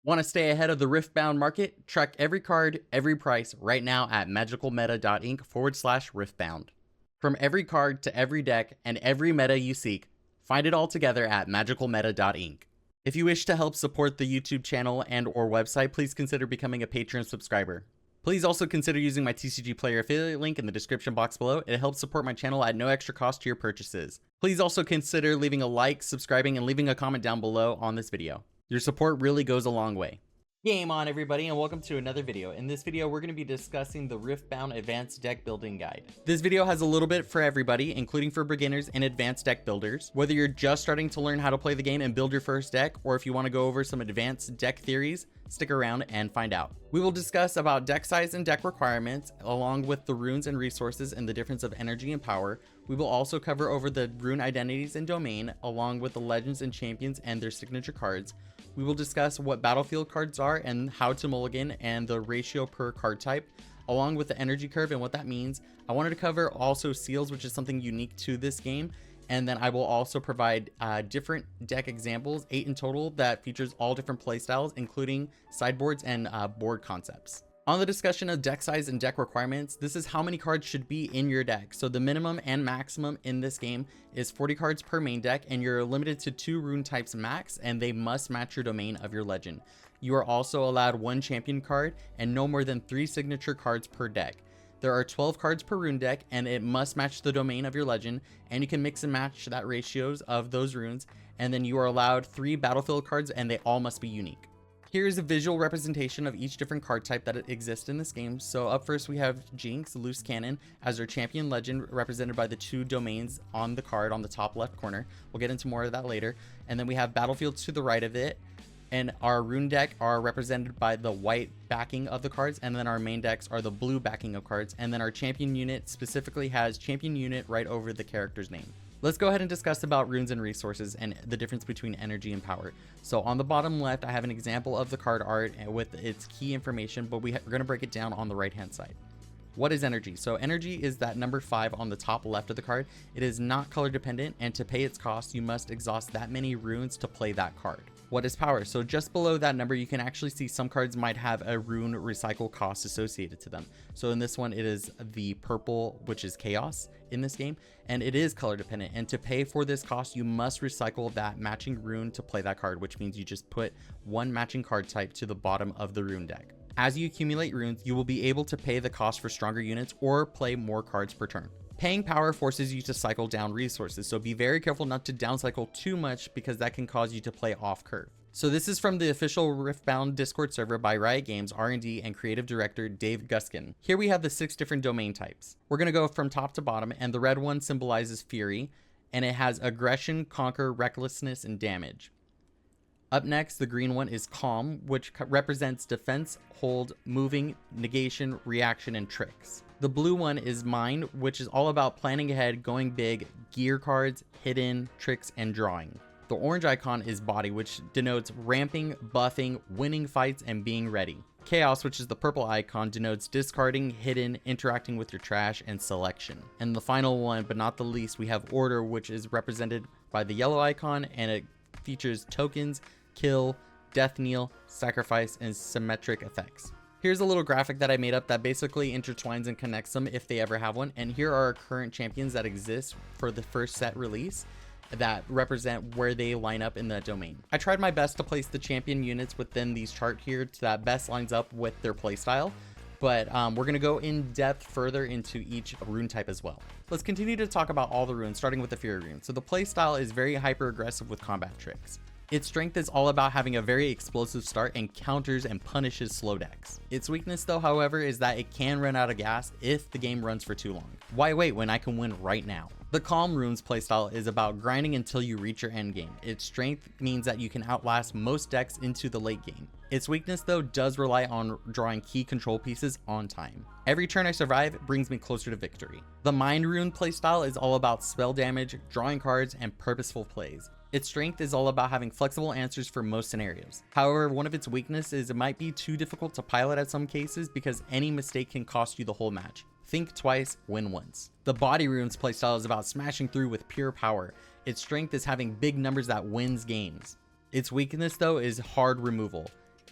Want to stay ahead of the Riftbound market? Track every card, every price right now at magicalmeta.inc/Riftbound. From every card to every deck and every meta you seek, find it all together at magicalmeta.inc. If you wish to help support the YouTube channel and or website, please consider becoming a Patreon subscriber. Please also consider using my TCG Player affiliate link in the description box below. It helps support my channel at no extra cost to your purchases. Please also consider leaving a like, subscribing, and leaving a comment down below on this video. Your support really goes a long way. Game on, everybody, and welcome to another video. In this video, we're going to be discussing the Riftbound Advanced Deck Building Guide. This video has a little bit for everybody, including for beginners and advanced deck builders. Whether you're just starting to learn how to play the game and build your first deck, or if you want to go over some advanced deck theories, stick around and find out. We will discuss about deck size and deck requirements, along with the runes and resources and the difference of energy and power. We will also cover over the rune identities and domain, along with the legends and champions and their signature cards. We will discuss what battlefield cards are and how to mulligan and the ratio per card type, along with the energy curve and what that means. I wanted to cover also seals, which is something unique to this game. And then I will also provide different deck examples, 8 in total, that features all different playstyles, including sideboards and board concepts. On the discussion of deck size and deck requirements, this is how many cards should be in your deck. So the minimum and maximum in this game is 40 cards per main deck, and you're limited to 2 rune types max, and they must match your domain of your legend. You are also allowed 1 champion card and no more than 3 signature cards per deck. There are 12 cards per rune deck, and it must match the domain of your legend, and you can mix and match that ratios of those runes, and then you are allowed 3 battlefield cards, and they all must be unique. Here's a visual representation of each different card type that exists in this game. So up first we have Jinx, loose cannon, as our champion legend, represented by the 2 domains on the card on the top left corner. We'll get into more of that later. And then we have battlefields to the right of it, and our rune deck are represented by the white backing of the cards, and then our main decks are the blue backing of cards, and then our champion unit specifically has champion unit right over the character's name. Let's go ahead and discuss about runes and resources and the difference between energy and power. So on the bottom left, I have an example of the card art with its key information, but we're going to break it down on the right hand side. What is energy? So energy is that number 5 on the top left of the card. It is not color dependent, and to pay its cost, you must exhaust that many runes to play that card. What is power? So just below that number, you can actually see some cards might have a rune recycle cost associated to them. So in this one, it is the purple, which is chaos in this game, and it is color dependent. And to pay for this cost, you must recycle that matching rune to play that card, which means you just put 1 matching card type to the bottom of the rune deck. As you accumulate runes, you will be able to pay the cost for stronger units or play more cards per turn. Paying power forces you to cycle down resources, so be very careful not to downcycle too much, because that can cause you to play off curve. So this is from the official Riftbound Discord server by Riot Games R&D and creative director Dave Guskin. Here we have the 6 different domain types. We're going to go from top to bottom, and the red one symbolizes fury, and it has aggression, conquer, recklessness, and damage. Up next, the green one is calm, which represents defense, hold, moving, negation, reaction, and tricks. The blue one is mind, which is all about planning ahead, going big, gear cards, hidden, tricks, and drawing. The orange icon is body, which denotes ramping, buffing, winning fights, and being ready. Chaos, which is the purple icon, denotes discarding, hidden, interacting with your trash, and selection. And the final one, but not the least, we have order, which is represented by the yellow icon, and it features tokens, kill, death kneel, sacrifice, and symmetric effects. Here's a little graphic that I made up that basically intertwines and connects them if they ever have one. And here are our current champions that exist for the first set release that represent where they line up in that domain. I tried my best to place the champion units within these chart here that best lines up with their playstyle, but we're going to go in depth further into each rune type as well. Let's continue to talk about all the runes, starting with the Fury rune. So the playstyle is very hyper aggressive with combat tricks. Its strength is all about having a very explosive start and counters and punishes slow decks. Its weakness though, however, is that it can run out of gas if the game runs for too long. Why wait when I can win right now? The Calm runes playstyle is about grinding until you reach your end game. Its strength means that you can outlast most decks into the late game. Its weakness though does rely on drawing key control pieces on time. Every turn I survive brings me closer to victory. The Mind rune playstyle is all about spell damage, drawing cards, and purposeful plays. Its strength is all about having flexible answers for most scenarios. However, one of its weaknesses is it might be too difficult to pilot at some cases because any mistake can cost you the whole match. Think twice, win once. The Body runes playstyle is about smashing through with pure power. Its strength is having big numbers that wins games. Its weakness though is hard removal.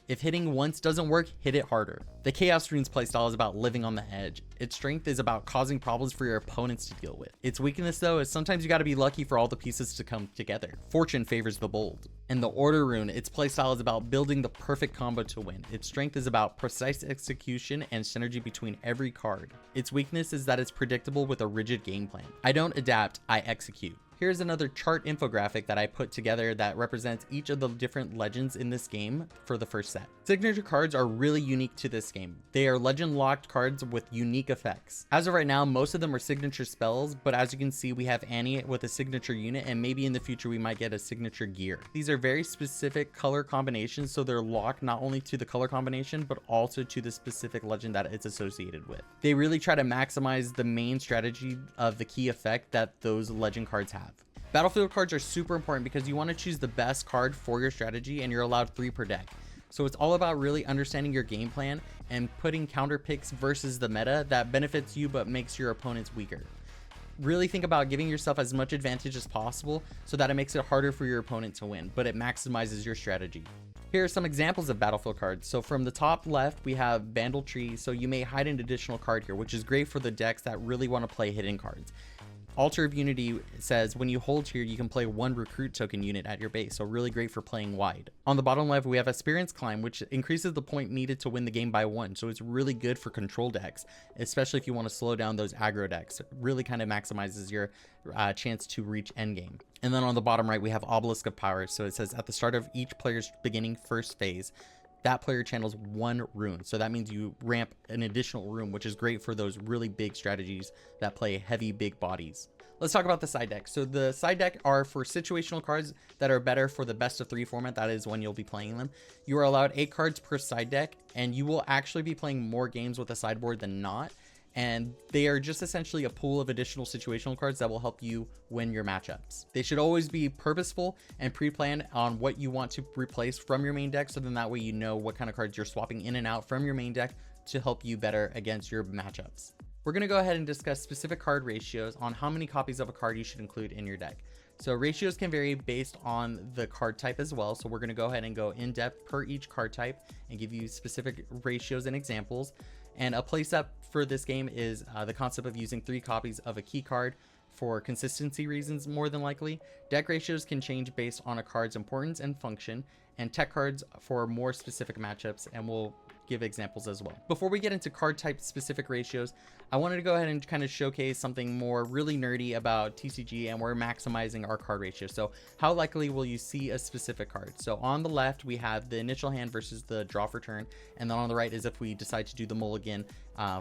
If hitting once doesn't work, hit it harder. The Chaos Rune's playstyle is about living on the edge. Its strength is about causing problems for your opponents to deal with. Its weakness though is sometimes you gotta be lucky for all the pieces to come together. Fortune favors the bold. And the Order Rune, its playstyle is about building the perfect combo to win. Its strength is about precise execution and synergy between every card. Its weakness is that it's predictable with a rigid game plan. I don't adapt, I execute. Here's another chart infographic that I put together that represents each of the different legends in this game for the first set. Signature cards are really unique to this game. They are legend locked cards with unique effects. As of right now, most of them are signature spells, but as you can see, we have Annie with a signature unit, and maybe in the future we might get a signature gear. These are very specific color combinations, so they're locked not only to the color combination, but also to the specific legend that it's associated with. They really try to maximize the main strategy of the key effect that those legend cards have. Battlefield cards are super important because you want to choose the best card for your strategy, and you're allowed 3 per deck. So it's all about really understanding your game plan and putting counter picks versus the meta that benefits you but makes your opponents weaker. Really think about giving yourself as much advantage as possible so that it makes it harder for your opponent to win, but it maximizes your strategy. Here are some examples of Battlefield cards. So from the top left, we have Bandle Tree, so you may hide an additional card here, which is great for the decks that really want to play hidden cards. Altar of Unity says when you hold here, you can play 1 recruit token unit at your base, so really great for playing wide. On the bottom left, we have Experience Climb, which increases the point needed to win the game by 1, so it's really good for control decks, especially if you want to slow down those aggro decks. It really kind of maximizes your chance to reach endgame. And then on the bottom right, we have Obelisk of Power, so it says at the start of each player's beginning first phase, that player channels 1 rune. So that means you ramp an additional rune, which is great for those really big strategies that play heavy, big bodies. Let's talk about the side deck. So the side deck are for situational cards that are better for the best of 3 format. That is when you'll be playing them. You are allowed 8 cards per side deck, and you will actually be playing more games with a sideboard than not. And they are just essentially a pool of additional situational cards that will help you win your matchups. They should always be purposeful and pre-planned on what you want to replace from your main deck, so then that way you know what kind of cards you're swapping in and out from your main deck to help you better against your matchups. We're going to go ahead and discuss specific card ratios on how many copies of a card you should include in your deck. So ratios can vary based on the card type as well. So we're going to go ahead and go in depth per each card type and give you specific ratios and examples. And a play set for this game is the concept of using 3 copies of a key card for consistency reasons, more than likely. Deck ratios can change based on a card's importance and function, and tech cards for more specific matchups, and we'll give examples as well. Before we get into card type specific ratios, I wanted to go ahead and kind of showcase something more really nerdy about TCG, and we're maximizing our card ratio. So how likely will you see a specific card? So on the left, we have the initial hand versus the draw for turn. And then on the right is if we decide to do the mulligan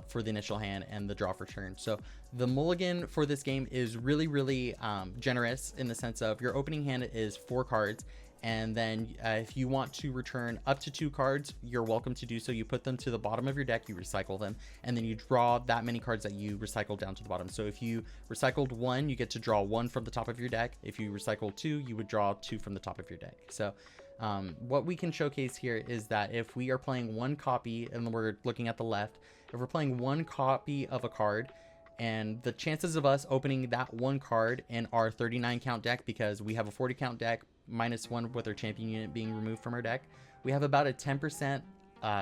for the initial hand and the draw for turn. So the mulligan for this game is really generous in the sense of your opening hand is 4 cards. And then if you want to return up to 2 cards, you're welcome to do so. You put them to the bottom of your deck, you recycle them, and then you draw that many cards that you recycled down to the bottom. So if you recycled 1, you get to draw 1 from the top of your deck. If you recycle 2, you would draw 2 from the top of your deck. So what we can showcase here is that if we are playing 1 copy, and we're looking at the left, if we're playing 1 copy of a card, and the chances of us opening that 1 card in our 39 count deck, because we have a 40 count deck, -1 with our champion unit being removed from our deck, we have about a 10%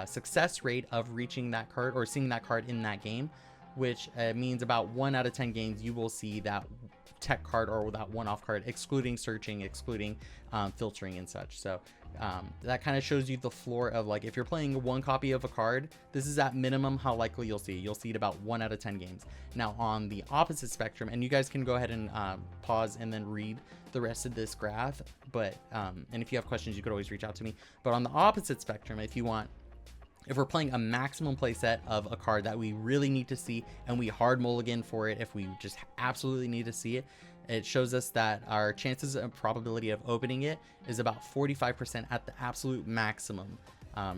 success rate of reaching that card or seeing that card in that game, which means about 1 out of 10 games you will see that tech card or that one-off card, excluding searching, excluding filtering and such. So that kind of shows you the floor of, like, if you're playing 1 copy of a card, this is at minimum how likely you'll see it about 1 out of 10 games. Now on the opposite spectrum, and you guys can go ahead and pause and then read the rest of this graph, but and if you have questions, you could always reach out to me. But on the opposite spectrum, if we're playing a maximum playset of a card that we really need to see, and we hard mulligan for it, if we just absolutely need to see it, it shows us that our chances and probability of opening it is about 45% at the absolute maximum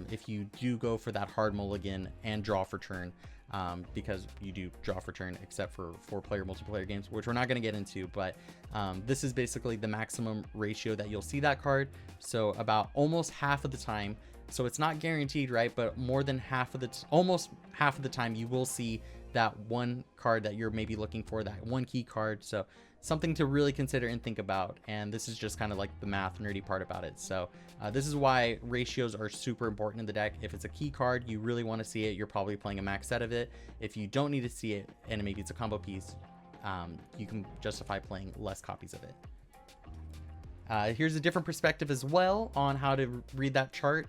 if you do go for that hard mulligan and draw for turn, because you do draw for turn except for 4-player multiplayer games, which we're not going to get into. But this is basically the maximum ratio that you'll see that card. So about almost half of the time, so it's not guaranteed, right, but more than almost half of the time you will see that 1 card that you're maybe looking for, that 1 key card. So something to really consider and think about. And this is just kind of like the math nerdy part about it. So this is why ratios are super important in the deck. If it's a key card, you really want to see it, you're probably playing a max set of it. If you don't need to see it and maybe it's a combo piece, you can justify playing less copies of it. Here's a different perspective as well on how to read that chart.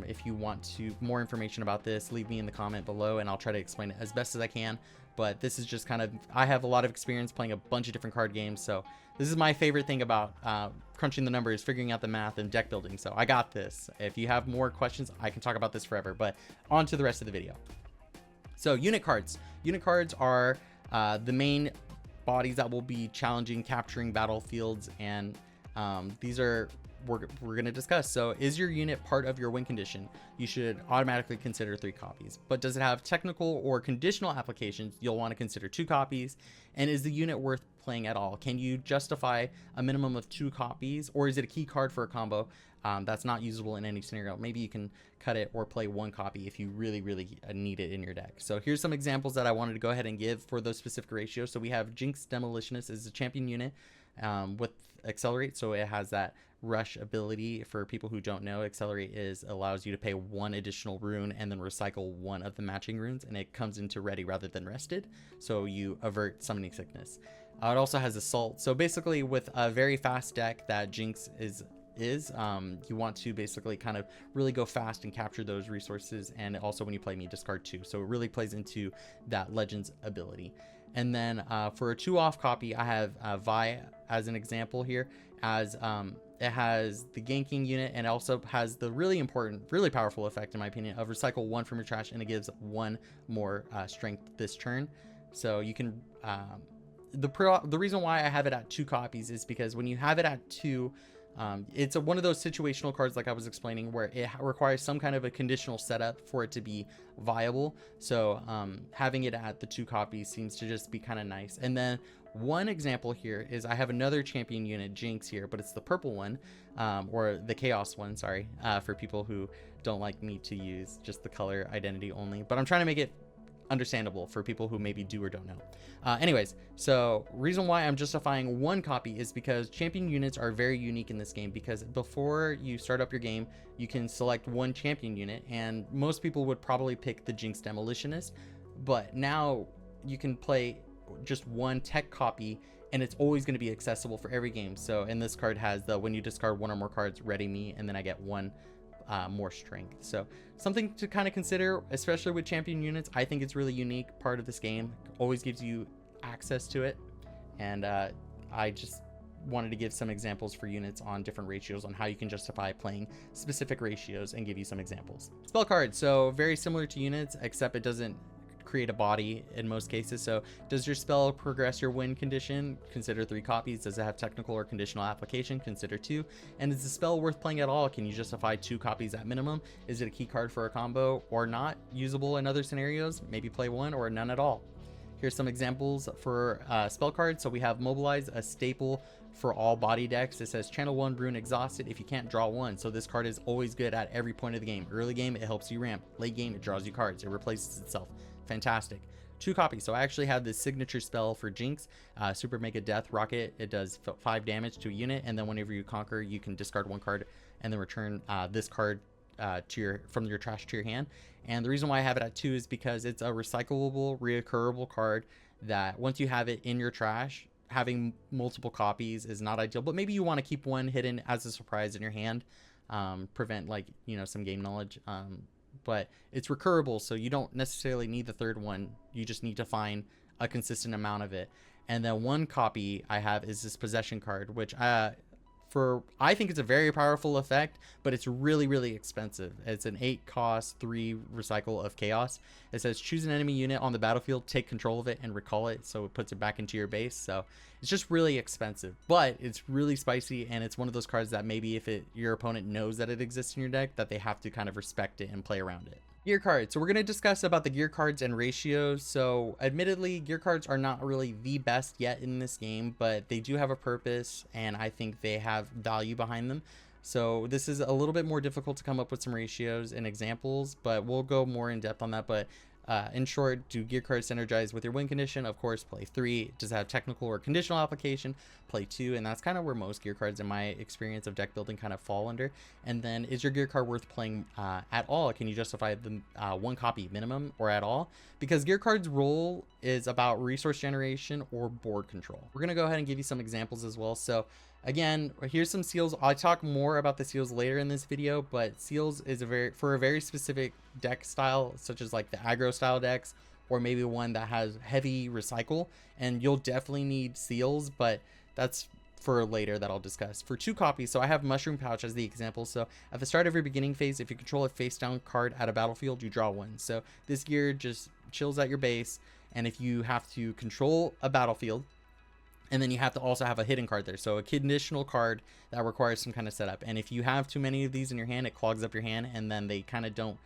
If you want more information about this, leave me in the comment below and I'll try to explain it as best as I can. But this is just kind of, I have a lot of experience playing a bunch of different card games, so this is my favorite thing about crunching the numbers, figuring out the math, and deck building. So I got this. If you have more questions, I can talk about this forever, but on to the rest of the video. So unit cards. Unit cards are the main bodies that will be challenging, capturing battlefields, and these are we're going to discuss. So is your unit part of your win condition? You should automatically consider 3 copies. But does it have technical or conditional applications? You'll want to consider 2 copies. And is the unit worth playing at all? Can you justify a minimum of 2 copies? Or is it a key card for a combo that's not usable in any scenario? Maybe you can cut it or play 1 copy if you really need it in your deck. So here's some examples that I wanted to go ahead and give for those specific ratios. So we have Jinx Demolitionist is a champion unit with Accelerate, so it has that rush ability. For people who don't know, Accelerate allows you to pay 1 additional rune and then recycle 1 of the matching runes, and it comes into ready rather than rested, so you avert summoning sickness. It also has Assault. So basically, with a very fast deck that Jinx is you want to basically kind of really go fast and capture those resources, and also when you play me, discard 2, so it really plays into that Legends ability. And then for a 2-off copy, I have Vi as an example here, as it has the ganking unit, and it also has the really important, really powerful effect, in my opinion, of recycle 1 from your trash, and it gives 1 more strength this turn. So you can the reason why I have it at 2 copies is because when you have it at 2, it's one of those situational cards, like I was explaining, where it requires some kind of a conditional setup for it to be viable. So having it at the 2 copies seems to just be kind of nice. And then one example here is I have another champion unit, Jinx, here, but it's the purple one, or the chaos one, sorry, for people who don't like me to use just the color identity only, but I'm trying to make it understandable for people who maybe do or don't know. Anyways, so reason why I'm justifying 1 copy is because champion units are very unique in this game, because before you start up your game, you can select 1 champion unit, and most people would probably pick the Jinx Demolitionist, but now you can play just 1 tech copy, and it's always going to be accessible for every game. So, and this card has the when you discard 1 or more cards, ready me, and then I get 1 more strength. So something to kind of consider, especially with champion units. I think it's really unique part of this game, always gives you access to it, and I just wanted to give some examples for units on different ratios on how you can justify playing specific ratios and give you some examples. Spell cards, so very similar to units, except it doesn't create a body in most cases. So does your spell progress your win condition? Consider 3 copies. Does it have technical or conditional application? Consider 2. And is the spell worth playing at all? Can you justify 2 copies at minimum? Is it a key card for a combo or not usable in other scenarios? Maybe play 1 or none at all. Here's some examples for spell cards. So we have Mobilize, a staple for all body decks. It says channel 1 Rune exhausted if you can't draw 1. So this card is always good at every point of the game. Early game, it helps you ramp. Late game, it draws you cards. It replaces itself. Fantastic. 2 copies. So I actually have this signature spell for Jinx, Super Mega Death Rocket. It does 5 damage to a unit, and then whenever you conquer, you can discard 1 card and then return this card from your trash to your hand. And the reason why I have it at 2 is because it's a recyclable, reoccurable card that once you have it in your trash, having multiple copies is not ideal, but maybe you want to keep 1 hidden as a surprise in your hand, prevent, like, you know, some game knowledge. But it's recurable, so you don't necessarily need the 3rd one. You just need to find a consistent amount of it. And then 1 copy I have is this possession card, which I think it's a very powerful effect, but it's really expensive. It's an 8 cost 3 recycle of chaos. It says choose an enemy unit on the battlefield, take control of it, and recall it, so it puts it back into your base. So it's just really expensive, but it's really spicy, and it's one of those cards that maybe if your opponent knows that it exists in your deck, that they have to kind of respect it and play around it. Gear cards. So we're going to discuss about the gear cards and ratios. So admittedly, gear cards are not really the best yet in this game, but they do have a purpose, and I think they have value behind them. So this is a little bit more difficult to come up with some ratios and examples, but we'll go more in depth on that. But In short, do gear cards synergize with your win condition? Of course, play 3. Does it have technical or conditional application? Play 2. And that's kind of where most gear cards in my experience of deck building kind of fall under. And then, is your gear card worth playing at all? Can you justify the 1 copy minimum or at all? Because gear cards' role is about resource generation or board control. We're going to go ahead and give you some examples as well. So again, here's some seals. I'll talk more about the seals later in this video, but seals is for a very specific deck style, such as like the aggro style decks, or maybe one that has heavy recycle, and you'll definitely need seals, but that's for later that I'll discuss. For 2 copies, so I have Mushroom Pouch as the example. So at the start of your beginning phase, if you control a face down card at a battlefield, you draw 1. So this gear just chills at your base, and if you have to control a battlefield, and then you have to also have a hidden card there, so a conditional card that requires some kind of setup. And if you have too many of these in your hand, it clogs up your hand, and then they kind of don't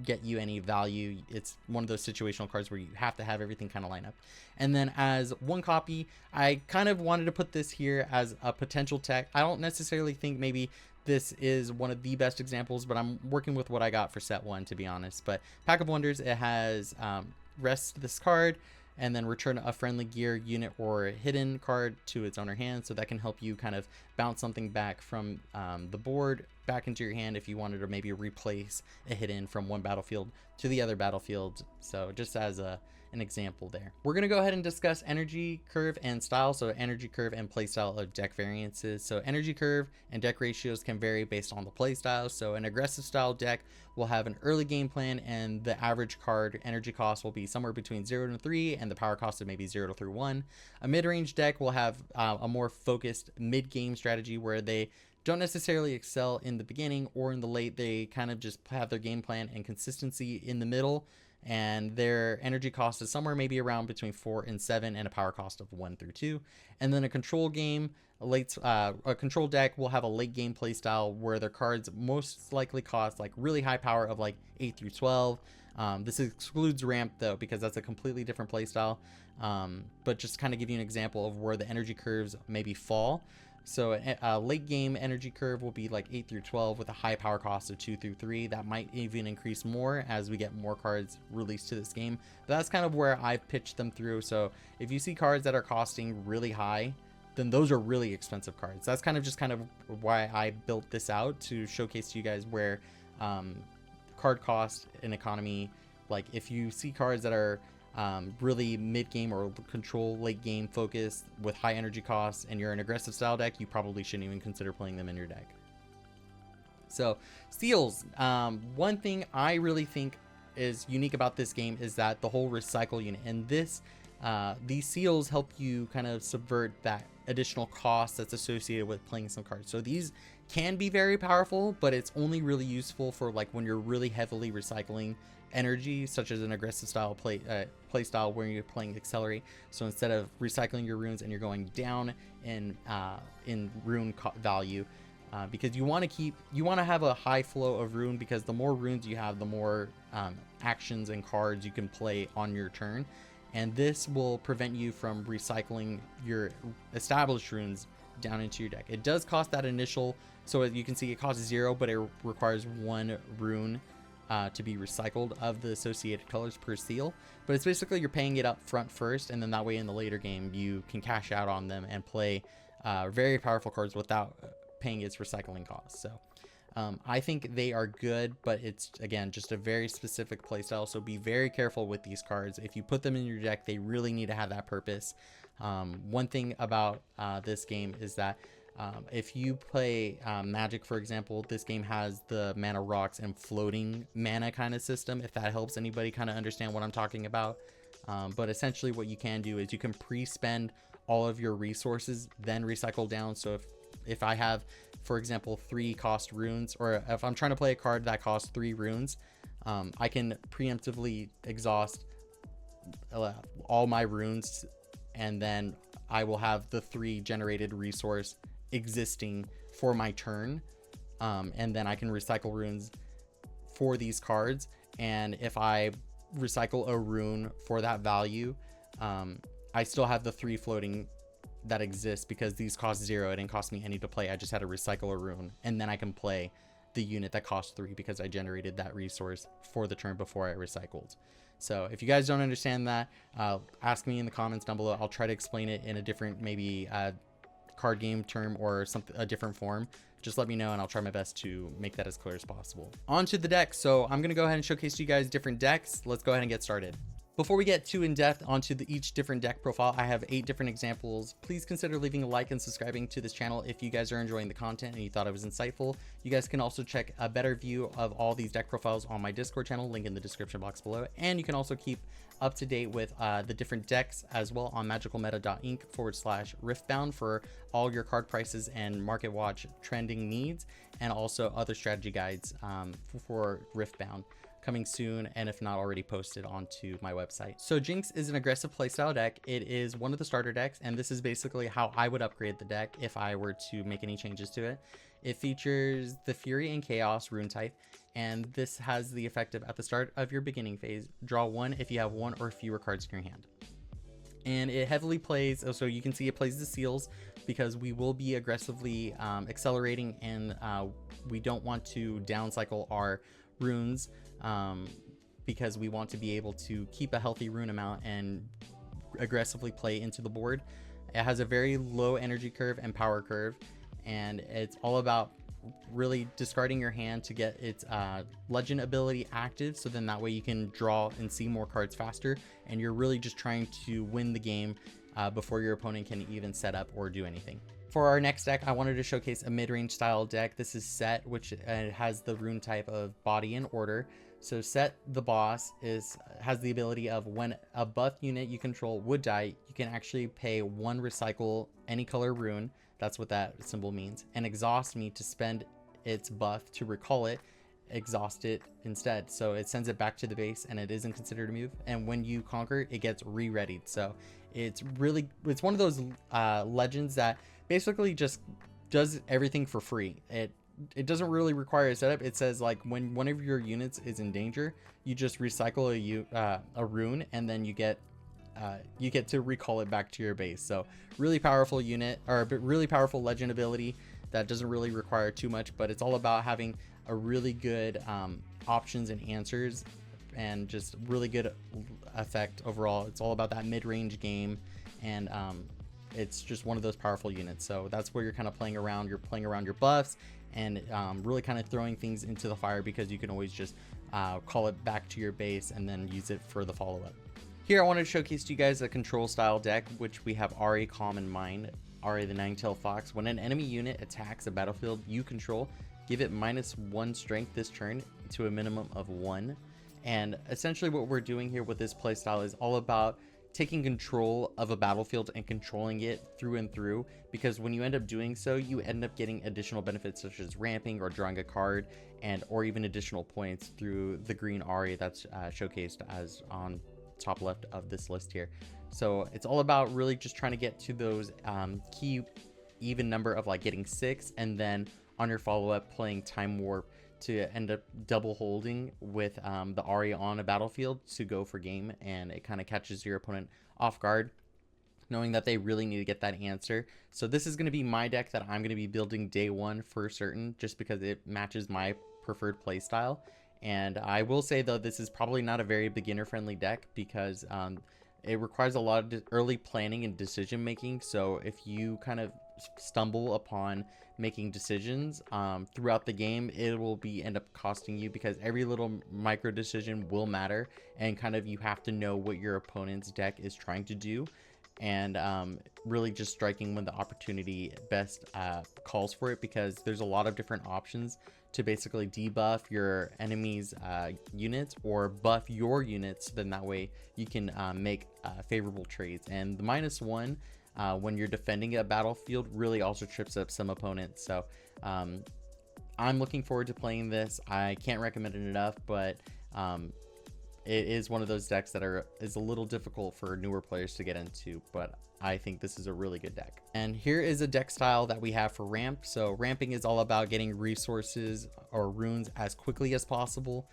get you any value. It's one of those situational cards where you have to have everything kind of line up. And then as 1 copy, I kind of wanted to put this here as a potential tech. I don't necessarily think maybe this is one of the best examples, but I'm working with what I got for set 1, to be honest. But Pack of Wonders, it has rest this card, and then return a friendly gear, unit, or hidden card to its owner hand. So that can help you kind of bounce something back from the board back into your hand if you wanted to maybe replace a hidden from one battlefield to the other battlefield. So just as an example there. We're going to go ahead and discuss energy curve and style. So energy curve and playstyle of deck variances. So energy curve and deck ratios can vary based on the playstyle. So an aggressive style deck will have an early game plan, and the average card energy cost will be somewhere between 0 to 3, and the power cost of maybe 0 to 1. A mid-range deck will have a more focused mid-game strategy where they don't necessarily excel in the beginning or in the late. They kind of just have their game plan and consistency in the middle, and their energy cost is somewhere maybe around between 4 and 7, and a power cost of 1 through 2. And then a control game, a control deck will have a late game play style where their cards most likely cost like really high power of like 8 through 12. This excludes ramp though, because that's a completely different play style. But just kind of give you an example of where the energy curves maybe fall. So a late game energy curve will be like 8 through 12 with a high power cost of 2 through 3. That might even increase more as we get more cards released to this game. But that's kind of where I've pitched them through. So if you see cards that are costing really high, then those are really expensive cards. That's kind of why I built this out, to showcase to you guys where card cost and economy, like if you see cards that are really mid-game or control late game focused with high energy costs and you're an aggressive style deck, you probably shouldn't even consider playing them in your deck. So seals, one thing I really think is unique about this game is that the whole recycle unit, and these seals help you kind of subvert that additional cost that's associated with playing some cards. So these can be very powerful, but it's only really useful for like when you're really heavily recycling energy, such as an aggressive style play style where you're playing accelerate. So instead of recycling your runes and you're going down in rune value, because you want to have a high flow of rune, because the more runes you have, the more actions and cards you can play on your turn, and this will prevent you from recycling your established runes down into your deck. It does cost that initial, so as you can see, it costs 0, but it requires 1 rune to be recycled of the associated colors per seal. But it's basically you're paying it up front first, and then that way in the later game you can cash out on them and play very powerful cards without paying its recycling costs. So I think they are good, but it's again just a very specific playstyle, so be very careful with these cards. If you put them in your deck, they really need to have that purpose. One thing about this game is that if you play Magic, for example, this game has the mana rocks and floating mana kind of system, if that helps anybody kind of understand what I'm talking about. But essentially what you can do is you can pre-spend all of your resources, then recycle down. So if I have, for example, 3 cost runes, or if I'm trying to play a card that costs 3 runes, I can preemptively exhaust all my runes, and then I will have the 3 generated resource existing for my turn, and then I can recycle runes for these cards. And if I recycle a rune for that value, I still have the 3 floating that exist, because these cost 0. It didn't cost me any to play. I just had to recycle a rune, and then I can play the unit that costs 3 because I generated that resource for the turn before I recycled. So if you guys don't understand that, ask me in the comments down below. I'll try to explain it in a different, maybe card game term or something, a different form. Just let me know and I'll try my best to make that as clear as possible. On to the deck. So I'm going to go ahead and showcase to you guys different decks. Let's go ahead and get started. Before we get too in depth onto each different deck profile, I have 8 different examples. Please consider leaving a like and subscribing to this channel if you guys are enjoying the content and you thought it was insightful. You guys can also check a better view of all these deck profiles on my Discord channel, link in the description box below. And you can also keep up to date with the different decks as well on magicalmeta.inc/Riftbound for all your card prices and market watch trending needs, and also other strategy guides for Riftbound. Coming soon, and if not already posted onto my website. So Jinx is an aggressive playstyle deck. It is one of the starter decks, and this is basically how I would upgrade the deck if I were to make any changes to it. It features the Fury and Chaos rune type, and this has the effect of, at the start of your beginning phase, draw 1 if you have 1 or fewer cards in your hand. And it heavily plays, so you can see it plays the seals because we will be aggressively accelerating, and we don't want to downcycle our runes because we want to be able to keep a healthy rune amount and aggressively play into the board. It has a very low energy curve and power curve, and it's all about really discarding your hand to get its legend ability active, so then that way you can draw and see more cards faster, and you're really just trying to win the game before your opponent can even set up or do anything. For our next deck, I wanted to showcase a mid-range style deck. This is Sett, which has the rune type of body and order. So Sett, the boss, has the ability of when a buff unit you control would die, you can actually pay 1 recycle any color rune, that's what that symbol means, and exhaust me to spend its buff to recall it, exhaust it instead. So it sends it back to the base and it isn't considered a move, and when you conquer it gets re-readied. So it's one of those legends that basically just does everything for free. It doesn't really require a setup. It says like when one of your units is in danger, you just recycle a rune, and then you get to recall it back to your base. So really powerful unit, or really powerful legend ability that doesn't really require too much, but it's all about having a really good options and answers, and just really good effect overall. It's all about that mid-range game, and it's just one of those powerful units. So that's where you're kind of playing around. You're playing around your buffs and really kind of throwing things into the fire, because you can always just call it back to your base and then use it for the follow-up. Here I wanted to showcase to you guys a control style deck, which we have Ahri, Calm, and Mind. Ahri, the Nine-Tailed Fox. When an enemy unit attacks a battlefield you control, give it -1 strength this turn to a minimum of 1. And essentially what we're doing here with this playstyle is all about taking control of a battlefield and controlling it through and through, because when you end up doing so, you end up getting additional benefits such as ramping or drawing a card, or even additional points through the green Ahri that's showcased as on top left of this list here. So it's all about really just trying to get to those key even number of like getting 6, and then on your follow-up playing Time Warp to end up double holding with the Ahri on a battlefield to go for game, and it kind of catches your opponent off guard, knowing that they really need to get that answer. So this is going to be my deck that I'm going to be building day 1 for certain, just because it matches my preferred play style. And I will say though, this is probably not a very beginner friendly deck, because it requires a lot of early planning and decision making. So if you kind of stumble upon making decisions throughout the game, it will end up costing you, because every little micro decision will matter, and kind of you have to know what your opponent's deck is trying to do, and really just striking when the opportunity best calls for it, because there's a lot of different options to basically debuff your enemy's units or buff your units, then that way you can make favorable trades. And the -1 when you're defending a battlefield really also trips up some opponents. So I'm looking forward to playing this. I can't recommend it enough, but it is one of those decks that is a little difficult for newer players to get into, but I think this is a really good deck. And here is a deck style that we have for ramp. So ramping is all about getting resources or runes as quickly as possible,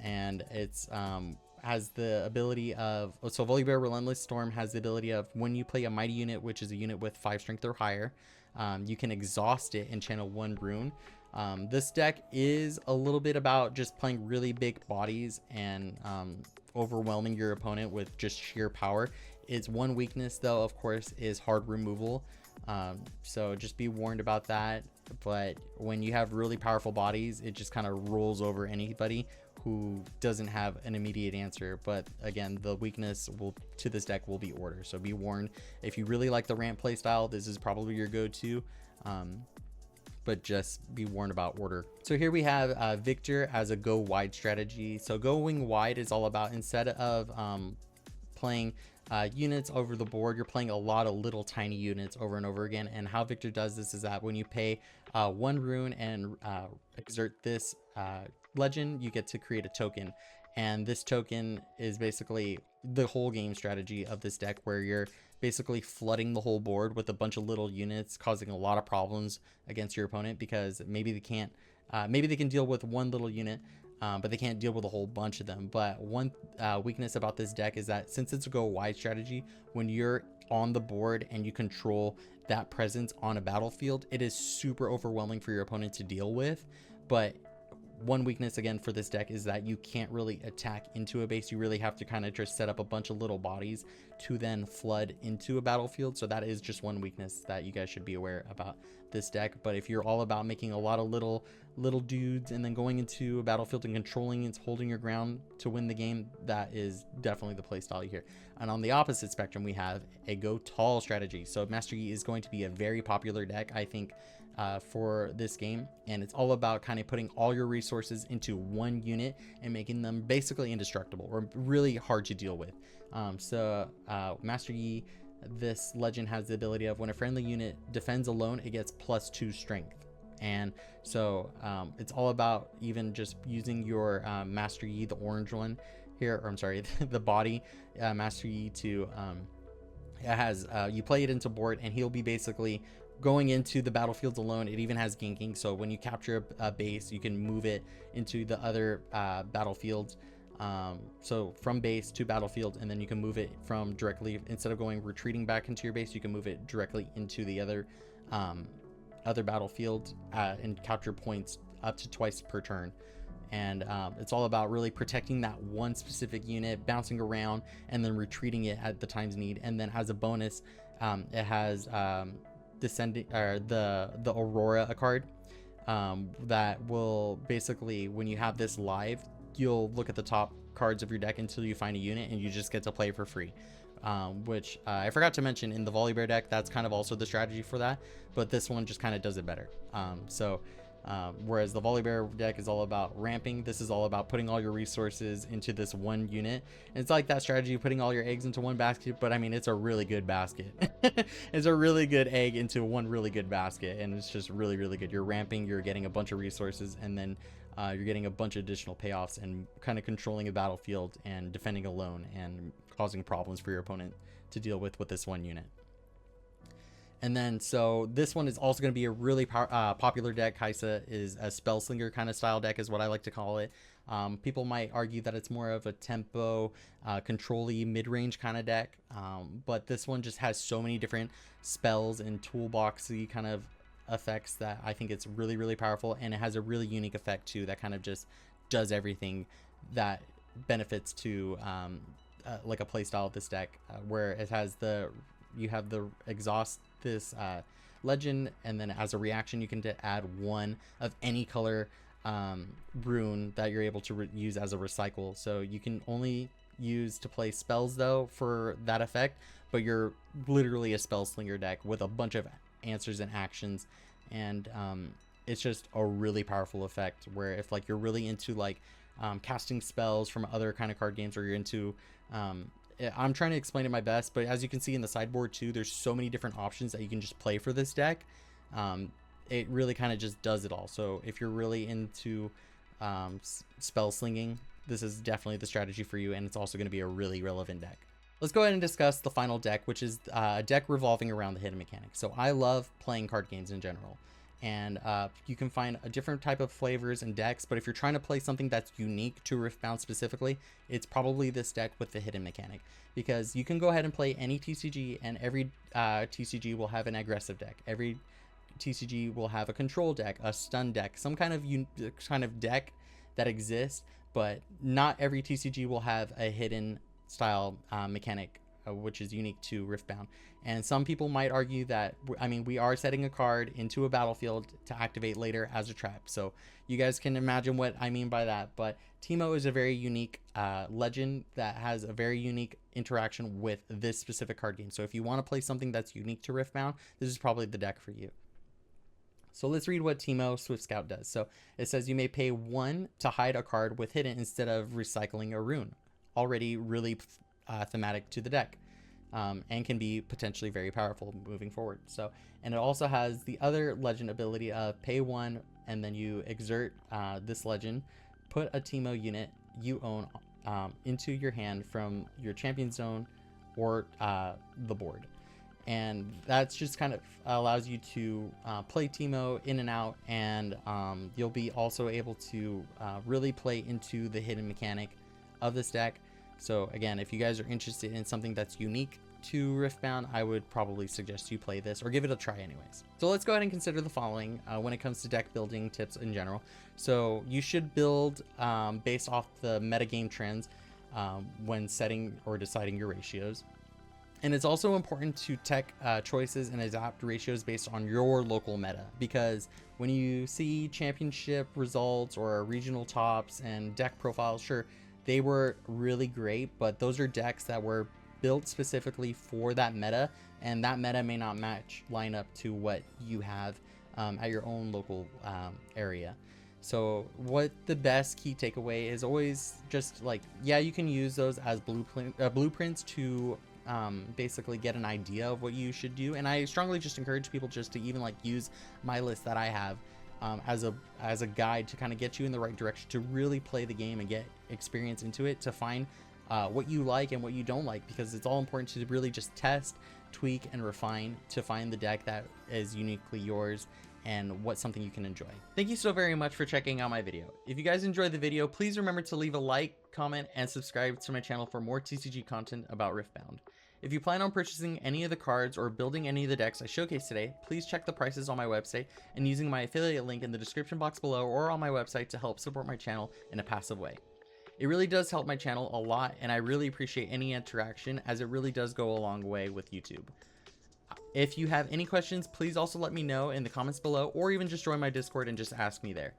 and it's has the ability of, so Volibear Relentless Storm has the ability of when you play a mighty unit, which is a unit with 5 strength or higher, you can exhaust it and channel 1 rune. This deck is a little bit about just playing really big bodies and overwhelming your opponent with just sheer power. Its one weakness, though, of course, is hard removal. So just be warned about that. But when you have really powerful bodies, it just kind of rolls over anybody who doesn't have an immediate answer. But again, the weakness to this deck will be order. So be warned. If you really like the ramp playstyle, this is probably your go-to. But just be warned about order. So here we have Viktor as a go wide strategy. So going wide is all about, instead of playing units over the board, you're playing a lot of little tiny units over and over again. And how Viktor does this is that when you pay 1 rune and exert this legend, you get to create a token. And this token is basically the whole game strategy of this deck, where you're basically flooding the whole board with a bunch of little units, causing a lot of problems against your opponent, because maybe they can deal with one little unit, but they can't deal with a whole bunch of them. But one weakness about this deck is that since it's a go wide strategy, when you're on the board and you control that presence on a battlefield, it is super overwhelming for your opponent to deal with. But one weakness again for this deck is that you can't really attack into a base. You really have to kind of just set up a bunch of little bodies to then flood into a battlefield. So that is just one weakness that you guys should be aware about this deck. But if you're all about making a lot of little dudes and then going into a battlefield and controlling and holding your ground to win the game, that is definitely the play style here. And on the opposite spectrum, we have a go tall strategy. So Master Yi is going to be a very popular deck, I think, for this game, and it's all about kind of putting all your resources into one unit and making them basically indestructible or really hard to deal with. Master Yi, this legend has the ability of when a friendly unit defends alone, it gets +2 strength. And so it's all about even just using your Master Yi, the orange one here, or I'm sorry, the body Master Yi, to it has you play it into board, and he'll be basically going into the battlefields alone. It even has ganking, so when you capture a base, you can move it into the other battlefields. So from base to battlefield, and then you can move it from directly, instead of going retreating back into your base, you can move it directly into the other battlefield and capture points up to twice per turn. And it's all about really protecting that one specific unit, bouncing around, and then retreating it at the time's need. And then as a bonus, it has descending, or the Aurora card that will basically, when you have this live, you'll look at the top cards of your deck until you find a unit, and you just get to play for free. Which I forgot to mention, in the Volibear deck, that's kind of also the strategy for that, but this one just kind of does it better. Whereas the Volibear deck is all about ramping, this is all about putting all your resources into this one unit. And it's like that strategy, putting all your eggs into one basket, but I mean, it's a really good basket. It's a really good egg into one really good basket, and it's just really, really good. You're ramping, you're getting a bunch of resources, and then you're getting a bunch of additional payoffs and kind of controlling a battlefield and defending alone and causing problems for your opponent to deal with this one unit. And then, so this one is also going to be a really popular deck. KaiSa is a Spellslinger kind of style deck, is what I like to call it. People might argue that it's more of a tempo, control-y, mid-range kind of deck. But this one just has so many different spells and toolboxy kind of effects that I think it's really, really powerful. And it has a really unique effect too that kind of just does everything that benefits to like a playstyle of this deck, where it has you have the exhaust this legend, and then as a reaction you can add one of any color rune that you're able to use as a recycle. So you can only use to play spells though for that effect, but you're literally a Spellslinger deck with a bunch of answers and actions. And it's just a really powerful effect, where if like you're really into like casting spells from other kind of card games, or you're into I'm trying to explain it my best, but as you can see in the sideboard too, there's so many different options that you can just play for this deck. It really kind of just does it all. So if you're really into spell slinging, this is definitely the strategy for you, and it's also going to be a really relevant deck. Let's go ahead and discuss the final deck, which is a deck revolving around the hidden mechanic. So I love playing card games in general, and you can find a different type of flavors and decks, but if you're trying to play something that's unique to Riftbound specifically, it's probably this deck with the hidden mechanic, because you can go ahead and play any TCG, and every TCG will have an aggressive deck. Every TCG will have a control deck, a stun deck, some kind of deck that exists, but not every TCG will have a hidden style mechanic, which is unique to Riftbound. And some people might argue that, I mean, we are setting a card into a battlefield to activate later as a trap. So you guys can imagine what I mean by that. But Teemo is a very unique legend that has a very unique interaction with this specific card game. So if you want to play something that's unique to Riftbound, this is probably the deck for you. So let's read what Teemo Swift Scout does. So it says you may pay 1 to hide a card with hidden instead of recycling a rune. Already really thematic to the deck. And can be potentially very powerful moving forward. So, and it also has the other legend ability of pay 1 and then you exert this legend, put a Teemo unit you own into your hand from your champion zone or the board. And that's just kind of allows you to play Teemo in and out, and you'll be also able to really play into the hidden mechanic of this deck. So again, if you guys are interested in something that's unique to Riftbound, I would probably suggest you play this or give it a try anyways. So let's go ahead and consider the following when it comes to deck building tips in general. So you should build based off the metagame trends when setting or deciding your ratios. And it's also important to tech choices and adapt ratios based on your local meta, because when you see championship results or regional tops and deck profiles, sure, they were really great, but those are decks that were built specifically for that meta, and that meta may not line up to what you have at your own local area. So what the best key takeaway is always just like, yeah, you can use those as blueprints to basically get an idea of what you should do. And I strongly just encourage people just to even like use my list that I have as a guide to kind of get you in the right direction to really play the game and get experience into it, to find what you like and what you don't like, because it's all important to really just test, tweak, and refine to find the deck that is uniquely yours and what's something you can enjoy. Thank you so very much for checking out my video. If you guys enjoyed the video, please remember to leave a like, comment, and subscribe to my channel for more TCG content about Riftbound. If you plan on purchasing any of the cards or building any of the decks I showcased today, please check the prices on my website and using my affiliate link in the description box below or on my website to help support my channel in a passive way. It really does help my channel a lot, and I really appreciate any interaction, as it really does go a long way with YouTube. If you have any questions, please also let me know in the comments below, or even just join my Discord and just ask me there.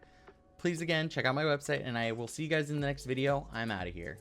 Please again, check out my website, and I will see you guys in the next video. I'm out of here.